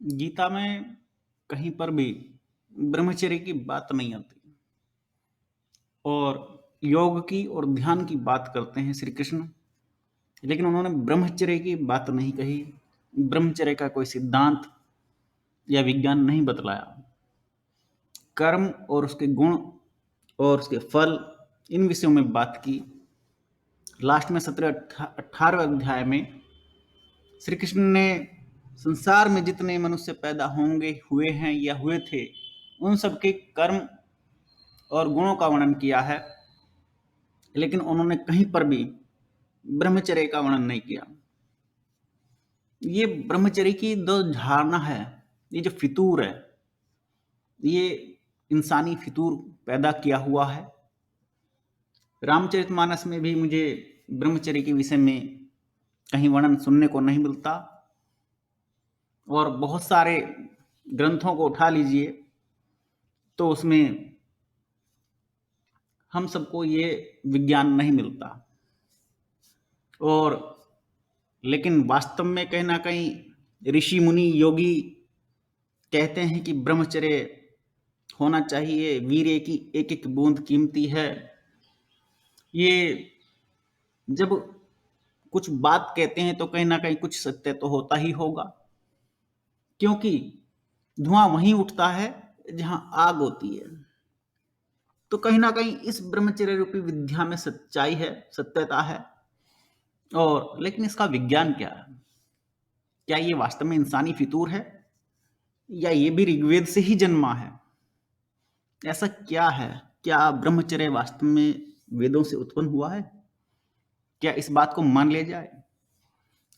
गीता में कहीं पर भी ब्रह्मचर्य की बात नहीं आती और योग की और ध्यान की बात करते हैं श्री कृष्ण। लेकिन उन्होंने ब्रह्मचर्य की बात नहीं कही। ब्रह्मचर्य का कोई सिद्धांत या विज्ञान नहीं बतलाया। कर्म और उसके गुण और उसके फल, इन विषयों में बात की। लास्ट में 17-18वें अध्याय में श्री कृष्ण ने संसार में जितने मनुष्य पैदा होंगे, हुए हैं या हुए थे, उन सबके कर्म और गुणों का वर्णन किया है। लेकिन उन्होंने कहीं पर भी ब्रह्मचर्य का वर्णन नहीं किया। ये ब्रह्मचर्य की जो धारणा है, ये जो फितूर है, ये इंसानी फितूर पैदा किया हुआ है। रामचरितमानस में भी मुझे ब्रह्मचर्य के विषय में कहीं वर्णन सुनने को नहीं मिलता। और बहुत सारे ग्रंथों को उठा लीजिए तो उसमें हम सबको ये विज्ञान नहीं मिलता। और लेकिन वास्तव में कहीं ना कहीं ऋषि मुनि योगी कहते हैं कि ब्रह्मचर्य होना चाहिए, वीर्य की एक एक बूंद कीमती है। ये जब कुछ बात कहते हैं तो कहीं ना कहीं कुछ सत्य तो होता ही होगा, क्योंकि धुआं वहीं उठता है जहां आग होती है। तो कहीं ना कहीं इस ब्रह्मचर्य रूपी विद्या में सच्चाई है, सत्यता है। और लेकिन इसका विज्ञान क्या है? क्या ये वास्तव में इंसानी फितूर है या ये भी ऋग्वेद से ही जन्मा है? ऐसा क्या है? क्या ब्रह्मचर्य वास्तव में वेदों से उत्पन्न हुआ है? क्या इस बात को मान लिया जाए?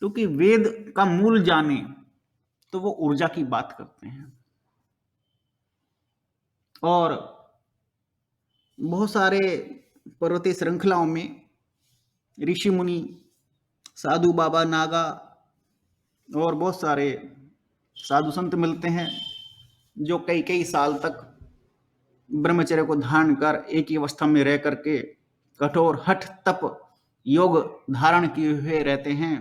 क्योंकि वेद का मूल जाने तो वो ऊर्जा की बात करते हैं। और बहुत सारे पर्वतीय श्रृंखलाओं में ऋषि मुनि, साधु बाबा, नागा और बहुत सारे साधु संत मिलते हैं जो कई कई साल तक ब्रह्मचर्य को धारण कर एक ही अवस्था में रह करके कठोर हठ तप योग धारण किए हुए रहते हैं।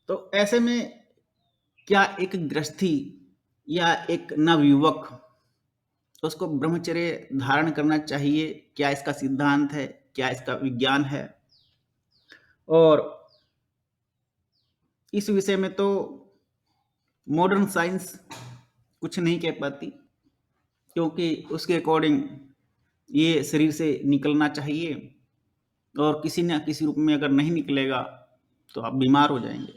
तो ऐसे में क्या एक गृहस्थी या एक नवयुवक, उसको ब्रह्मचर्य धारण करना चाहिए? क्या इसका सिद्धांत है? क्या इसका विज्ञान है? और इस विषय में तो मॉडर्न साइंस कुछ नहीं कह पाती, क्योंकि उसके अकॉर्डिंग ये शरीर से निकलना चाहिए और किसी न किसी रूप में अगर नहीं निकलेगा तो आप बीमार हो जाएंगे।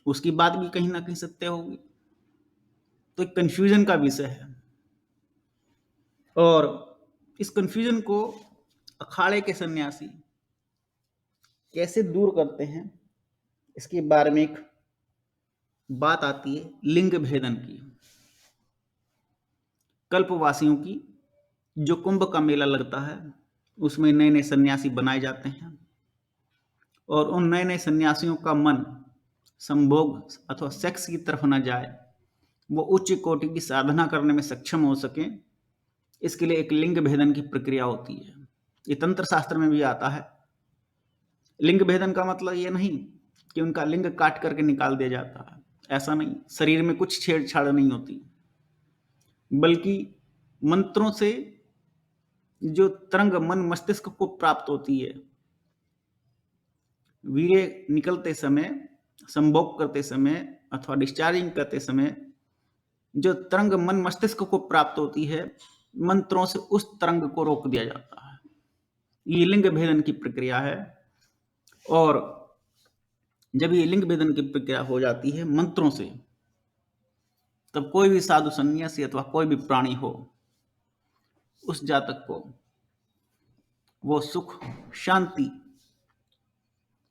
उसकी बात भी कहीं ना कहीं सत्य होगी। तो एक कंफ्यूजन का विषय है। और इस कंफ्यूजन को अखाड़े के सन्यासी कैसे दूर करते हैं, इसके बारे में एक बात आती है लिंग भेदन की। कल्पवासियों की जो कुंभ का मेला लगता है, उसमें नए नए सन्यासी बनाए जाते हैं और उन नए नए सन्यासियों का मन संभोग अथवा सेक्स की तरफ न जाए, वो उच्च कोटि की साधना करने में सक्षम हो सके, इसके लिए एक लिंग भेदन की प्रक्रिया होती है। ये तंत्र शास्त्र में भी आता है। लिंग भेदन का मतलब ये नहीं कि उनका लिंग काट करके निकाल दिया जाता है, ऐसा नहीं। शरीर में कुछ छेड़छाड़ नहीं होती, बल्कि मंत्रों से जो तरंग मन मस्तिष्क को प्राप्त होती है, वीर्य निकलते समय, संभोग करते समय अथवा डिस्चार्जिंग करते समय जो तरंग मन मस्तिष्क को प्राप्त होती है, मंत्रों से उस तरंग को रोक दिया जाता है। ये लिंग भेदन की प्रक्रिया है। और जब ये लिंग भेदन की प्रक्रिया हो जाती है मंत्रों से, तब कोई भी साधु संन्यासी अथवा कोई भी प्राणी हो, उस जातक को वो सुख, शांति,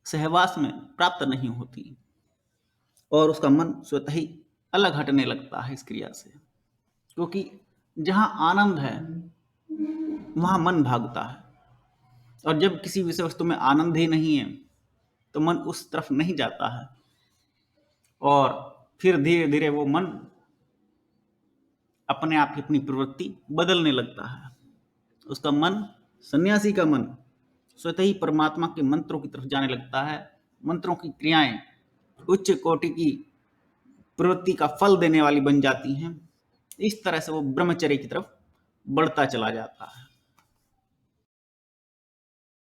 सहवास में प्राप्त नहीं होती और उसका मन स्वतः ही अलग हटने लगता है इस क्रिया से। क्योंकि जहां आनंद है वहां मन भागता है, और जब किसी विषय वस्तु में आनंद ही नहीं है तो मन उस तरफ नहीं जाता है। और फिर धीरे धीरे वो मन अपने आप ही अपनी प्रवृत्ति बदलने लगता है। उसका मन, सन्यासी का मन स्वतः ही परमात्मा के मंत्रों की तरफ जाने लगता है। मंत्रों की क्रियाएं उच्च कोटि की प्रवृत्ति का फल देने वाली बन जाती हैं। इस तरह से वो ब्रह्मचर्य की तरफ बढ़ता चला जाता है।